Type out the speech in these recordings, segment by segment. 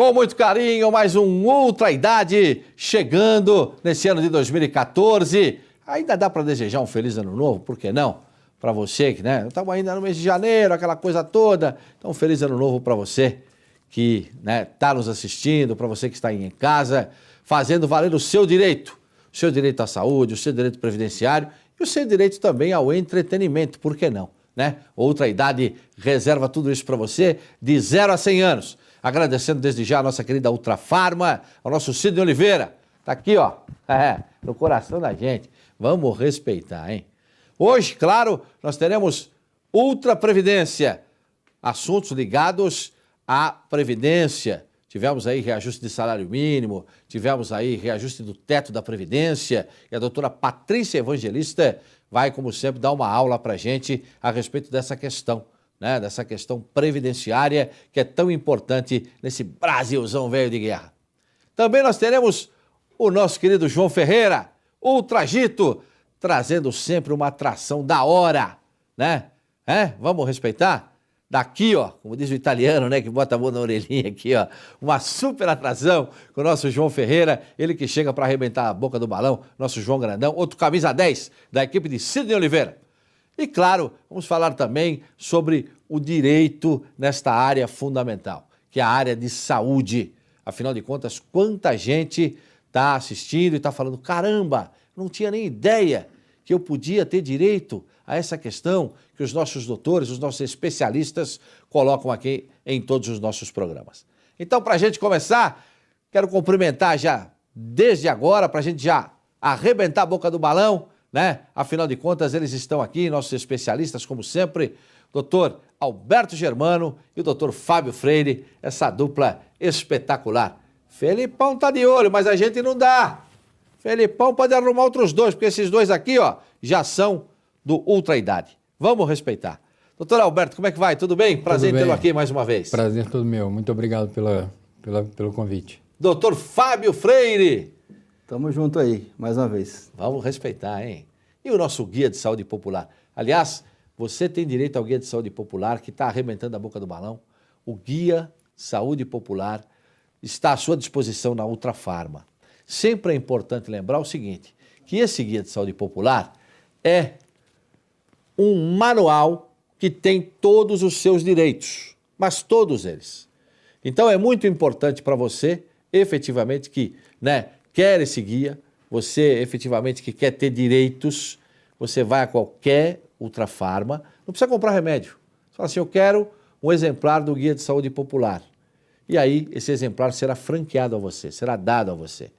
Com muito carinho, mais um Ultra Idade chegando nesse ano de 2014. Ainda dá para desejar um feliz ano novo, por que não? Para você, né? Estamos ainda no mês de janeiro, aquela coisa toda. Então, um feliz ano novo para você que está nos assistindo, para você que está aí em casa, fazendo valer o seu direito à saúde, o seu direito previdenciário e o seu direito também ao entretenimento, por que não? Né? Outra Idade reserva tudo isso para você de 0 a 100 anos. Agradecendo desde já a nossa querida Ultra Farma, ao nosso Sidney Oliveira. Tá aqui, ó, no coração da gente. Vamos respeitar, hein? Hoje, claro, nós teremos Ultra Previdência, assuntos ligados à Previdência. Tivemos aí reajuste de salário mínimo, tivemos aí reajuste do teto da Previdência, e a doutora Patrícia Evangelista vai, como sempre, dar uma aula pra gente a respeito dessa questão, né? Dessa questão previdenciária que é tão importante nesse Brasilzão velho de guerra. Também nós teremos o nosso querido João Ferreira, Ultragito, trazendo sempre uma atração da hora, né? Vamos respeitar? Daqui, ó, como diz o italiano, né, que bota a mão na orelhinha aqui, ó, uma super atração com o nosso João Ferreira, ele que chega para arrebentar a boca do balão, nosso João Grandão, outro camisa 10 da equipe de Sidney Oliveira. E claro, vamos falar também sobre o direito nesta área fundamental, que é a área de saúde. Afinal de contas, quanta gente está assistindo e está falando, caramba, não tinha nem ideia que eu podia ter direito a essa questão que os nossos doutores, os nossos especialistas colocam aqui em todos os nossos programas. Então, para a gente começar, quero cumprimentar já desde agora, para a gente já arrebentar a boca do balão, né? Afinal de contas, eles estão aqui, nossos especialistas, como sempre, doutor Alberto Germano e o doutor Fábio Freire, essa dupla espetacular. Felipão tá de olho, mas a gente não dá. Felipão pode arrumar outros dois, porque esses dois aqui, ó, já são do Ultra Idade. Vamos respeitar. Doutor Alberto, como é que vai? Tudo bem? Prazer em tê-lo aqui mais uma vez. Prazer todo meu. Muito obrigado pelo convite. Doutor Fábio Freire. Tamo junto aí, mais uma vez. Vamos respeitar, hein? E o nosso Guia de Saúde Popular? Aliás, você tem direito ao Guia de Saúde Popular, que está arrebentando a boca do balão. O Guia Saúde Popular está à sua disposição na Ultra Farma. Sempre é importante lembrar o seguinte, que esse Guia de Saúde Popular é um manual que tem todos os seus direitos, mas todos eles. Então é muito importante para você, efetivamente, que quer esse guia, você efetivamente que quer ter direitos, você vai a qualquer Ultra Farma, não precisa comprar remédio. Você fala assim, eu quero um exemplar do Guia de Saúde Popular. E aí esse exemplar será franqueado a você, será dado a você.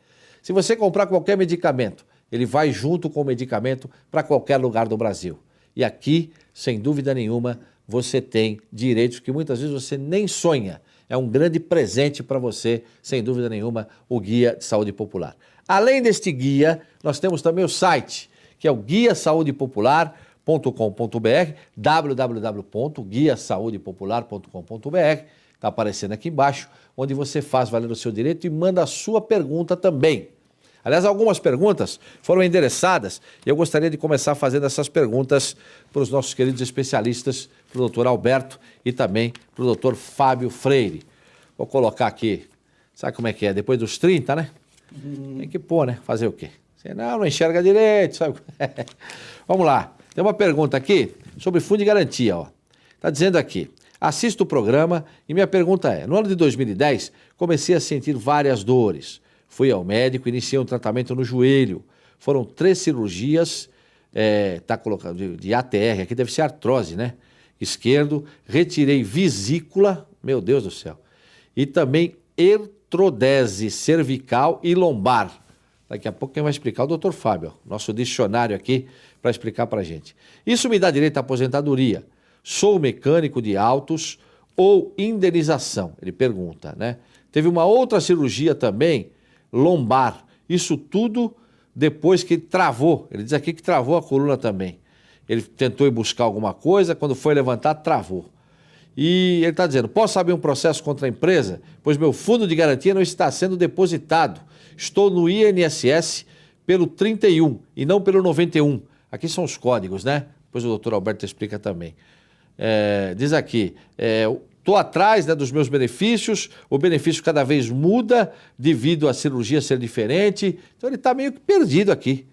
Se você comprar qualquer medicamento, ele vai junto com o medicamento para qualquer lugar do Brasil. E aqui, sem dúvida nenhuma, você tem direitos que muitas vezes você nem sonha. É um grande presente para você, sem dúvida nenhuma, o Guia de Saúde Popular. Além deste guia, nós temos também o site, que é o guiasaudepopular.com.br, www.guiasaudepopular.com.br, está aparecendo aqui embaixo, onde você faz valer o seu direito e manda a sua pergunta também. Aliás, algumas perguntas foram endereçadas e eu gostaria de começar fazendo essas perguntas para os nossos queridos especialistas, para o doutor Alberto e também para o doutor Fábio Freire. Vou colocar aqui, sabe como é que é? Depois dos 30, né? Tem que pôr, né? Fazer o quê? Senão não enxerga direito, sabe? Vamos lá. Tem uma pergunta aqui sobre fundo de garantia, ó. Está dizendo aqui, assisto o programa e minha pergunta é, no ano de 2010, comecei a sentir várias dores. Fui ao médico, iniciei um tratamento no joelho. Foram 3 cirurgias, tá colocado de ATR, aqui deve ser artrose, né? Esquerdo, retirei vesícula, meu Deus do céu, e também artrodese cervical e lombar. Daqui a pouco quem vai explicar é o doutor Fábio, nosso dicionário aqui, para explicar para a gente. Isso me dá direito à aposentadoria. Sou mecânico de autos ou indenização? Ele pergunta, né? Teve uma outra cirurgia também, lombar, isso tudo depois que travou, ele diz aqui que travou a coluna também. Ele tentou ir buscar alguma coisa, quando foi levantar, travou. E ele está dizendo, posso abrir um processo contra a empresa? Pois meu fundo de garantia não está sendo depositado. Estou no INSS pelo 31 e não pelo 91. Aqui são os códigos, né? Depois o doutor Alberto explica também. Diz aqui, estou atrás, né, dos meus benefícios, o benefício cada vez muda devido à cirurgia ser diferente, então ele está meio que perdido aqui,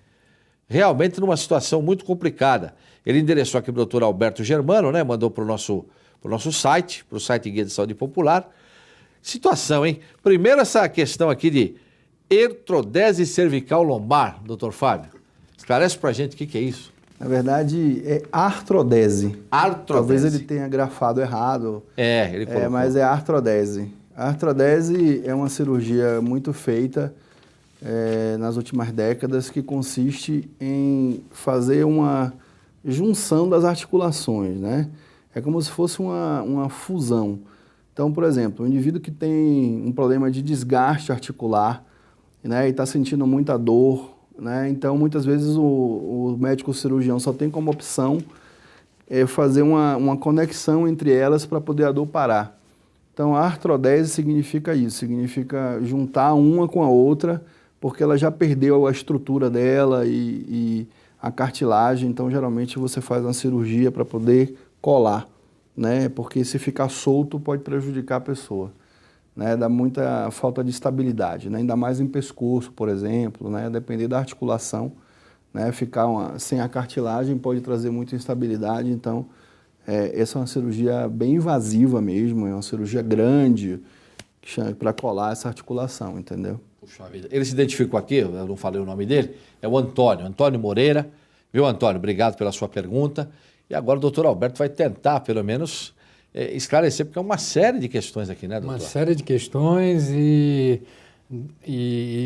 realmente numa situação muito complicada. Ele endereçou aqui para o doutor Alberto Germano, né, mandou para o nosso site, para o site Guia de Saúde Popular. Situação, hein? Primeiro essa questão aqui de artrodese cervical lombar, doutor Fábio. Esclarece para a gente o que é isso. Na verdade, é artrodese. Artrodese. Talvez ele tenha grafado errado. Ele colocou. Mas é artrodese. A artrodese é uma cirurgia muito feita nas últimas décadas que consiste em fazer uma junção das articulações, né? É como se fosse uma fusão. Então, por exemplo, um indivíduo que tem um problema de desgaste articular, né, e está sentindo muita dor, né, então muitas vezes o médico cirurgião só tem como opção fazer uma conexão entre elas para poder a dor parar. Então, a artrodese significa isso, significa juntar uma com a outra, porque ela já perdeu a estrutura dela e a cartilagem, então geralmente você faz uma cirurgia para poder colar, né? Porque se ficar solto pode prejudicar a pessoa, né? Dá muita falta de estabilidade, né? Ainda mais em pescoço, por exemplo, né? Depender da articulação, né? Ficar sem a cartilagem pode trazer muita instabilidade, então essa é uma cirurgia bem invasiva mesmo, é uma cirurgia grande para colar essa articulação, entendeu? Puxa vida. Ele se identificou aqui, eu não falei o nome dele, é o Antônio Moreira. Viu, Antônio? Obrigado pela sua pergunta. E agora o doutor Alberto vai tentar, pelo menos, esclarecer, porque é uma série de questões aqui, né, doutor? Uma série de questões e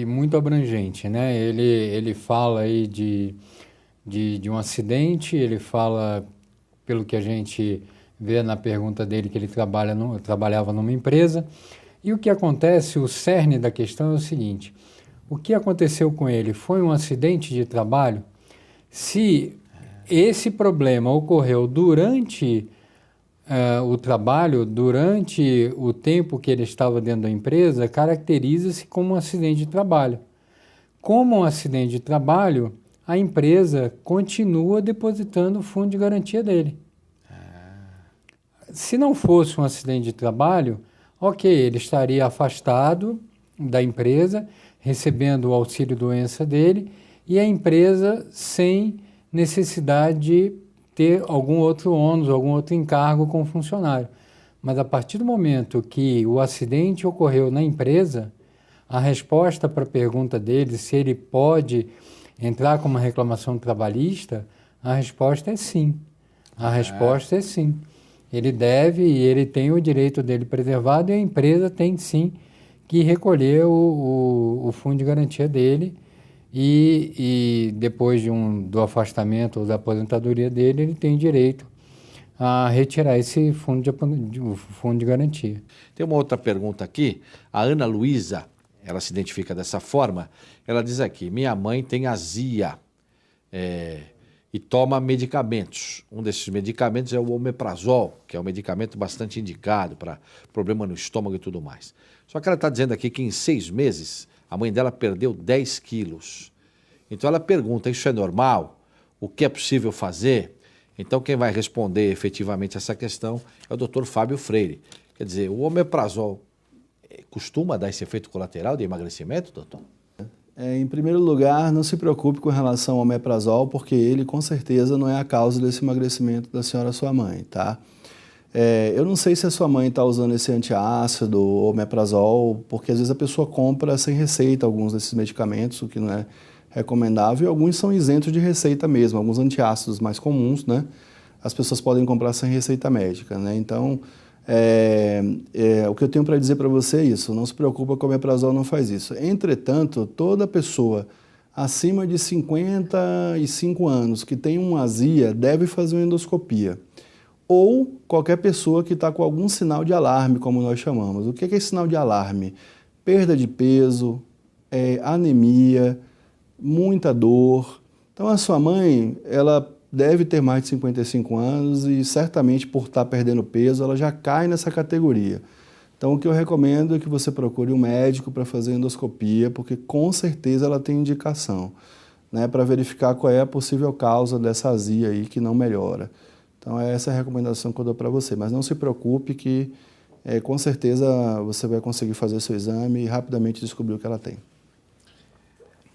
muito abrangente, né? Ele fala aí de um acidente, ele fala, pelo que a gente vê na pergunta dele, que ele trabalhava numa empresa. E o que acontece, o cerne da questão é o seguinte: o que aconteceu com ele foi um acidente de trabalho? Se esse problema ocorreu durante o trabalho, durante o tempo que ele estava dentro da empresa, caracteriza-se como um acidente de trabalho. Como um acidente de trabalho, a empresa continua depositando o fundo de garantia dele. Se não fosse um acidente de trabalho, ok, ele estaria afastado da empresa, recebendo o auxílio-doença dele, e a empresa sem necessidade de ter algum outro ônus, algum outro encargo com o funcionário. Mas a partir do momento que o acidente ocorreu na empresa, a resposta para a pergunta dele, se ele pode entrar com uma reclamação trabalhista, a resposta é sim. A resposta é sim. Ele deve e ele tem o direito dele preservado, e a empresa tem sim que recolher o fundo de garantia dele, e depois do afastamento ou da aposentadoria dele, ele tem direito a retirar esse fundo de garantia. Tem uma outra pergunta aqui, a Ana Luísa, ela se identifica dessa forma, ela diz aqui: minha mãe tem azia e toma medicamentos. Um desses medicamentos é o omeprazol, que é um medicamento bastante indicado para problema no estômago e tudo mais. Só que ela está dizendo aqui que em 6 meses a mãe dela perdeu 10 quilos. Então ela pergunta: isso é normal? O que é possível fazer? Então quem vai responder efetivamente essa questão é o doutor Fábio Freire. Quer dizer, o omeprazol costuma dar esse efeito colateral de emagrecimento, doutor? Em primeiro lugar, não se preocupe com relação ao omeprazol, porque ele com certeza não é a causa desse emagrecimento da senhora sua mãe, tá? Eu não sei se a sua mãe está usando esse antiácido ou omeprazol, porque às vezes a pessoa compra sem receita alguns desses medicamentos, o que não é recomendável, e alguns são isentos de receita mesmo, alguns antiácidos mais comuns, né? As pessoas podem comprar sem receita médica, né? Então, o que eu tenho para dizer para você é isso: não se preocupa que o omeprazol não faz isso. Entretanto, toda pessoa acima de 55 anos que tem uma azia deve fazer uma endoscopia. Ou qualquer pessoa que está com algum sinal de alarme, como nós chamamos. O que é sinal de alarme? Perda de peso, anemia, muita dor. Então, a sua mãe, ela deve ter mais de 55 anos e certamente por estar perdendo peso, ela já cai nessa categoria. Então, o que eu recomendo é que você procure um médico para fazer endoscopia, porque com certeza ela tem indicação, né, para verificar qual é a possível causa dessa azia aí que não melhora. Então, essa é a recomendação que eu dou para você. Mas não se preocupe que com certeza você vai conseguir fazer seu exame e rapidamente descobrir o que ela tem.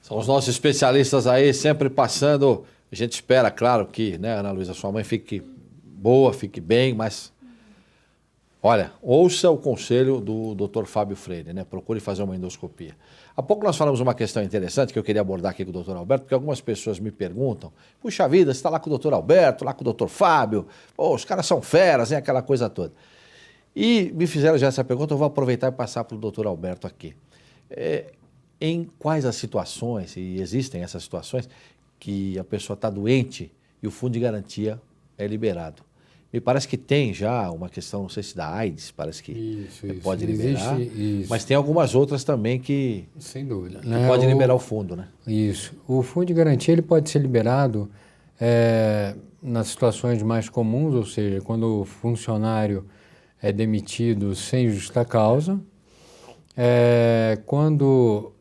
São os nossos especialistas aí, sempre passando. A gente espera, claro, que, né, Ana Luísa, sua mãe fique boa, fique bem, mas olha, ouça o conselho do Dr. Fábio Freire, né? Procure fazer uma endoscopia. Há pouco nós falamos uma questão interessante que eu queria abordar aqui com o Dr. Alberto, porque algumas pessoas me perguntam, puxa vida, você está lá com o Dr. Alberto, lá com o Dr. Fábio, pô, os caras são feras, hein? Aquela coisa toda. E me fizeram já essa pergunta, eu vou aproveitar e passar para o Dr. Alberto aqui. Em quais as situações, e existem essas situações, que a pessoa está doente e o fundo de garantia é liberado? Me parece que tem já uma questão, não sei se da AIDS, parece que pode liberar, mas tem algumas outras também que, sem dúvida, que pode liberar o fundo, né? Isso. O fundo de garantia ele pode ser liberado nas situações mais comuns, ou seja, quando o funcionário é demitido sem justa causa, quando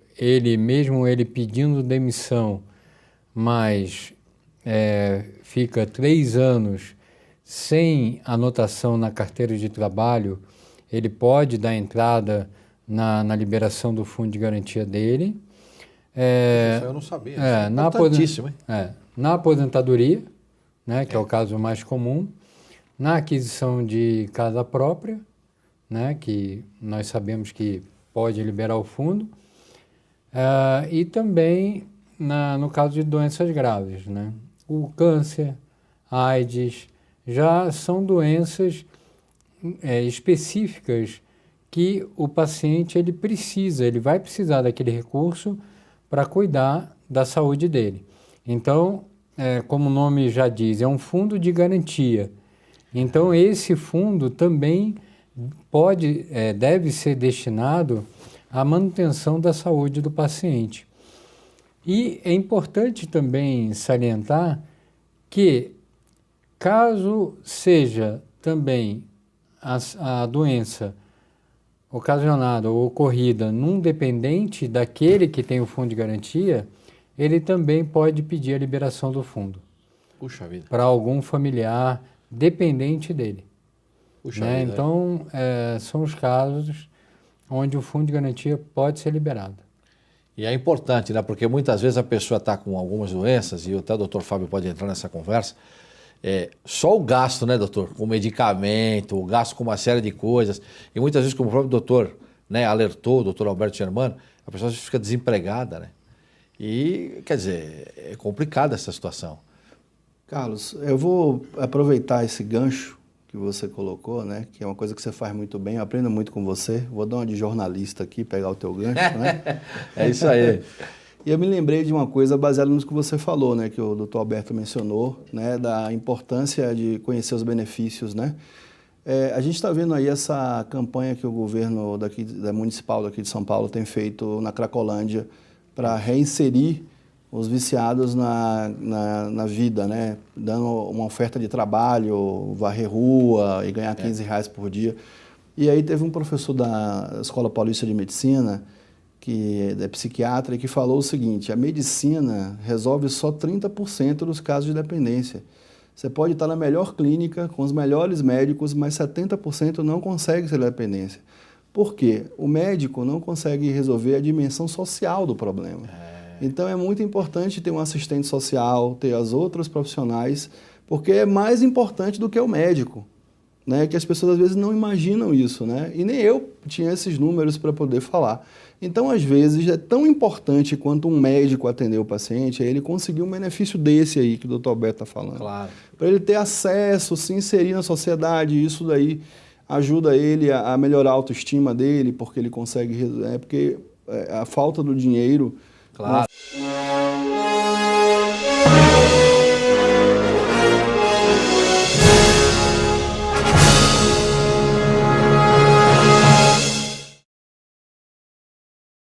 mesmo ele pedindo demissão, mas fica 3 anos sem anotação na carteira de trabalho, ele pode dar entrada na liberação do fundo de garantia dele. Isso eu não sabia. Isso é importantíssimo, hein? Na aposentadoria, né, que é o caso mais comum, na aquisição de casa própria, né, que nós sabemos que pode liberar o fundo, e também no caso de doenças graves, né? O câncer, AIDS, já são doenças específicas que o paciente ele vai precisar daquele recurso para cuidar da saúde dele. Então, como o nome já diz, é um fundo de garantia. Então, esse fundo também deve ser destinado à manutenção da saúde do paciente. E é importante também salientar que, caso seja também a doença ocasionada ou ocorrida num dependente daquele que tem o fundo de garantia, ele também pode pedir a liberação do fundo. Puxa vida. Para algum familiar dependente dele. Puxa né? vida. Então, são os casos onde o fundo de garantia pode ser liberado. E é importante, né? Porque muitas vezes a pessoa está com algumas doenças, e até o doutor Fábio pode entrar nessa conversa, só o gasto, né, doutor? Com medicamento, o gasto com uma série de coisas. E muitas vezes, como o próprio doutor, né, alertou, o doutor Alberto Germano, a pessoa fica desempregada, né? E, quer dizer, é complicada essa situação. Carlos, eu vou aproveitar esse gancho que você colocou, né? Que é uma coisa que você faz muito bem, eu aprendo muito com você. Vou dar uma de jornalista aqui, pegar o teu gancho, né? É isso aí. E eu me lembrei de uma coisa baseada no que você falou, né? Que o doutor Alberto mencionou, né? Da importância de conhecer os benefícios, né? A gente está vendo aí essa campanha que o governo municipal daqui de São Paulo tem feito na Cracolândia para reinserir os viciados na vida, né? Dando uma oferta de trabalho, varrer rua e ganhar R$15 por dia. E aí teve um professor da Escola Paulista de Medicina, que é psiquiatra, e que falou o seguinte: a medicina resolve só 30% dos casos de dependência. Você pode estar na melhor clínica, com os melhores médicos, mas 70% não consegue ser dependência. Por quê? O médico não consegue resolver a dimensão social do problema. Então é muito importante ter um assistente social, ter as outras profissionais, porque é mais importante do que o médico, né? Que as pessoas às vezes não imaginam isso, né? E nem eu tinha esses números para poder falar. Então, às vezes, é tão importante quanto um médico atender o paciente, ele conseguir um benefício desse aí que o doutor Alberto está falando. Claro. Para ele ter acesso, se inserir na sociedade, isso daí ajuda ele a melhorar a autoestima dele, porque ele consegue... porque a falta do dinheiro... Claro.